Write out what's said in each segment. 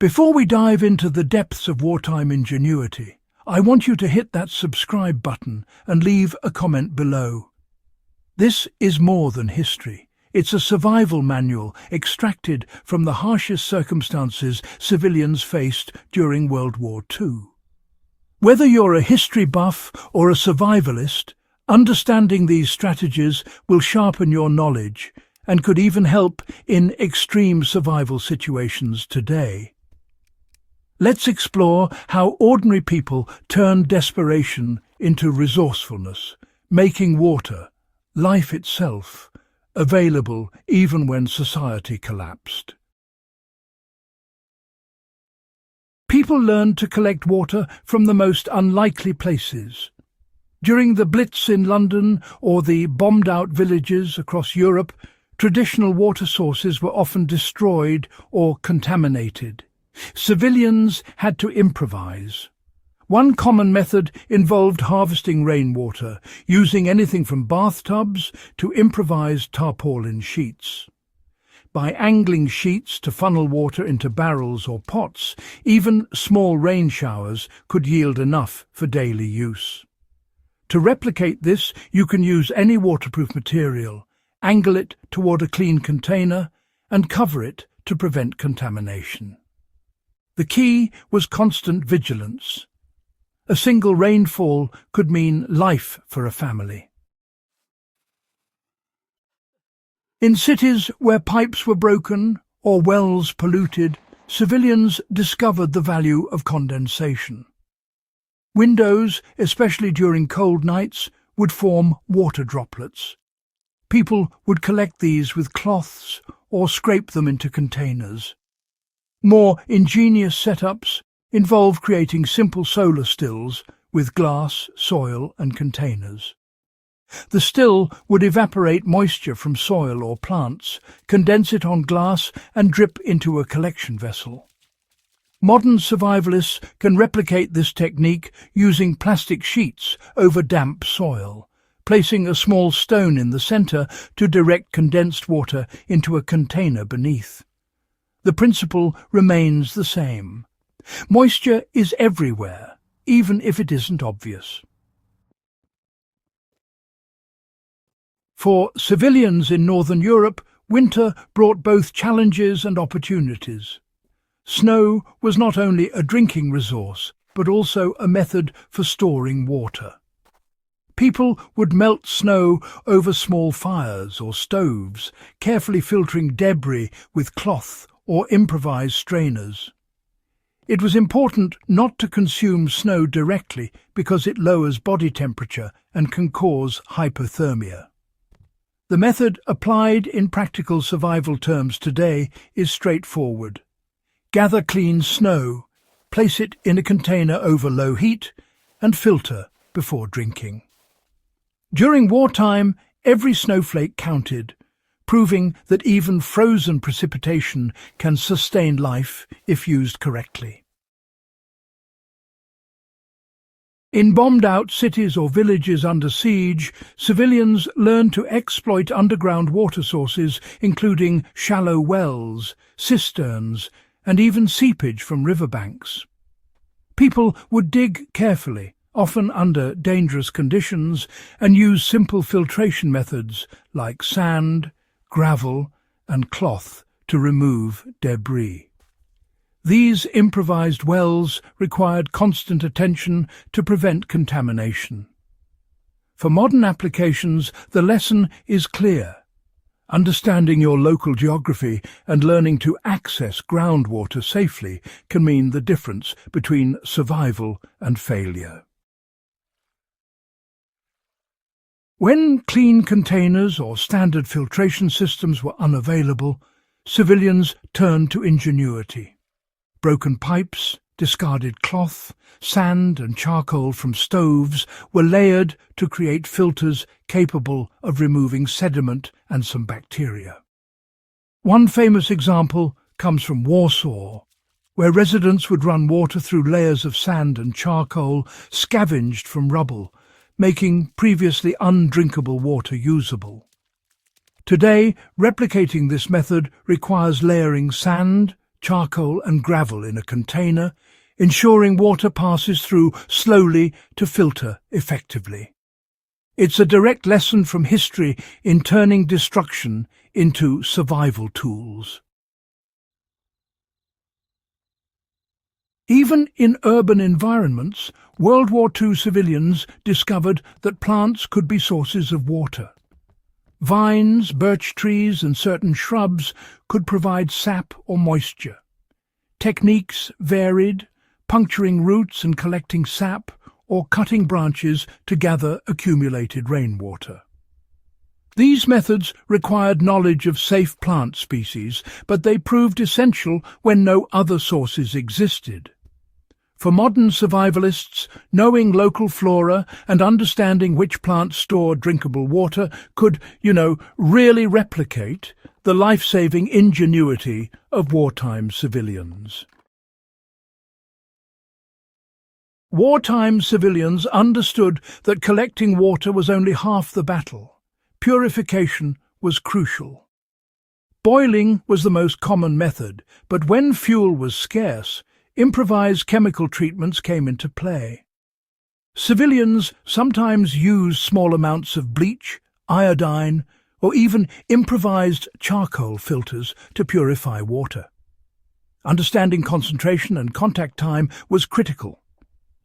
Before we dive into the depths of wartime ingenuity, I want you to hit that subscribe button and leave a comment below. This is more than history. It's a survival manual extracted from the harshest circumstances civilians faced during World War II. Whether you're a history buff or a survivalist, understanding these strategies will sharpen your knowledge and could even help in extreme survival situations today. Let's explore how ordinary people turned desperation into resourcefulness, making water, life itself, available even when society collapsed. People learned to collect water from the most unlikely places. During the Blitz in London or the bombed-out villages across Europe, traditional water sources were often destroyed or contaminated. Civilians had to improvise. One common method involved harvesting rainwater, using anything from bathtubs to improvised tarpaulin sheets. By angling sheets to funnel water into barrels or pots, even small rain showers could yield enough for daily use. To replicate this, you can use any waterproof material, angle it toward a clean container, and cover it to prevent contamination. The key was constant vigilance. A single rainfall could mean life for a family. In cities where pipes were broken or wells polluted, civilians discovered the value of condensation. Windows, especially during cold nights, would form water droplets. People would collect these with cloths or scrape them into containers. More ingenious setups involve creating simple solar stills with glass, soil and containers. The still would evaporate moisture from soil or plants, condense it on glass and drip into a collection vessel. Modern survivalists can replicate this technique using plastic sheets over damp soil, placing a small stone in the center to direct condensed water into a container beneath. The principle remains the same. Moisture is everywhere, even if it isn't obvious. For civilians in Northern Europe, winter brought both challenges and opportunities. Snow was not only a drinking resource, but also a method for storing water. People would melt snow over small fires or stoves, carefully filtering debris with cloth or improvised strainers. It was important not to consume snow directly because it lowers body temperature and can cause hypothermia. The method applied in practical survival terms today is straightforward. Gather clean snow, place it in a container over low heat, and filter before drinking. During wartime, every snowflake counted, proving that even frozen precipitation can sustain life if used correctly. In bombed-out cities or villages under siege, civilians learned to exploit underground water sources, including shallow wells, cisterns, and even seepage from riverbanks. People would dig carefully, often under dangerous conditions, and use simple filtration methods like sand, gravel, and cloth to remove debris. These improvised wells required constant attention to prevent contamination. For modern applications, the lesson is clear. Understanding your local geography and learning to access groundwater safely can mean the difference between survival and failure. When clean containers or standard filtration systems were unavailable, civilians turned to ingenuity. Broken pipes, discarded cloth, sand and charcoal from stoves were layered to create filters capable of removing sediment and some bacteria. One famous example comes from Warsaw, where residents would run water through layers of sand and charcoal scavenged from rubble, making previously undrinkable water usable. Today, replicating this method requires layering sand, charcoal and gravel in a container, ensuring water passes through slowly to filter effectively. It's a direct lesson from history in turning destruction into survival tools. Even in urban environments, World War II civilians discovered that plants could be sources of water. Vines, birch trees and certain shrubs could provide sap or moisture. Techniques varied, puncturing roots and collecting sap, or cutting branches to gather accumulated rainwater. These methods required knowledge of safe plant species, but they proved essential when no other sources existed. For modern survivalists, knowing local flora and understanding which plants store drinkable water could, really replicate the life-saving ingenuity of wartime civilians. Wartime civilians understood that collecting water was only half the battle. Purification was crucial. Boiling was the most common method, but when fuel was scarce, improvised chemical treatments came into play. Civilians sometimes used small amounts of bleach, iodine, or even improvised charcoal filters to purify water. Understanding concentration and contact time was critical.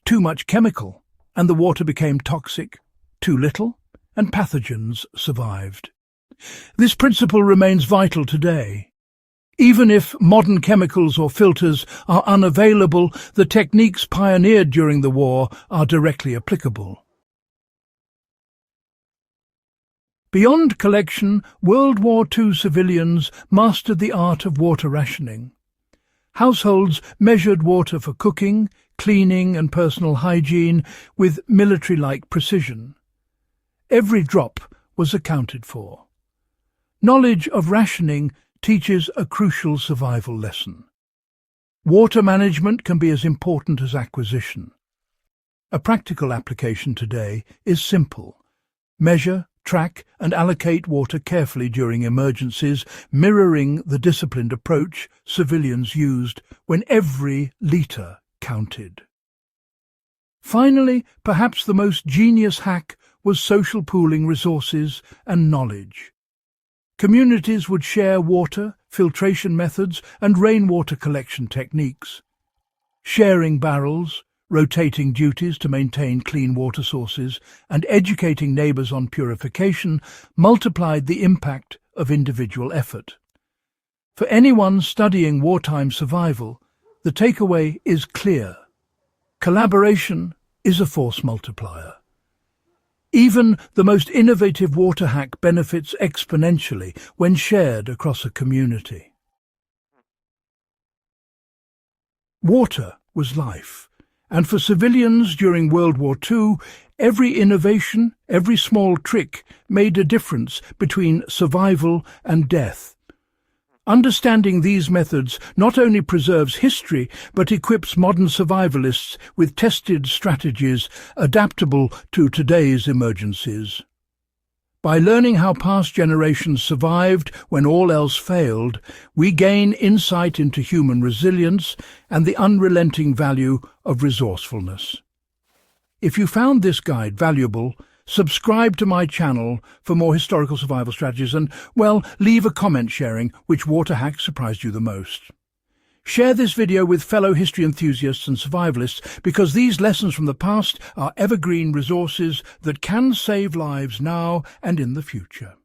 Too much chemical, and the water became toxic. Too little, and pathogens survived. This principle remains vital today. Even if modern chemicals or filters are unavailable, the techniques pioneered during the war are directly applicable. Beyond collection, World War II civilians mastered the art of water rationing. Households measured water for cooking, cleaning and personal hygiene with military-like precision. Every drop was accounted for. Knowledge of rationing teaches a crucial survival lesson. Water management can be as important as acquisition. A practical application today is simple. Measure, track and allocate water carefully during emergencies, mirroring the disciplined approach civilians used when every litre counted. Finally, perhaps the most genius hack was social pooling resources and knowledge. Communities would share water, filtration methods and rainwater collection techniques. Sharing barrels, rotating duties to maintain clean water sources, and educating neighbours on purification multiplied the impact of individual effort. For anyone studying wartime survival, the takeaway is clear. Collaboration is a force multiplier. Even the most innovative water hack benefits exponentially when shared across a community. Water was life, and for civilians during World War II, every innovation, every small trick made a difference between survival and death. Understanding these methods not only preserves history, but equips modern survivalists with tested strategies adaptable to today's emergencies. By learning how past generations survived when all else failed, we gain insight into human resilience and the unrelenting value of resourcefulness. If you found this guide valuable, subscribe to my channel for more historical survival strategies and, leave a comment sharing which water hack surprised you the most. Share this video with fellow history enthusiasts and survivalists because these lessons from the past are evergreen resources that can save lives now and in the future.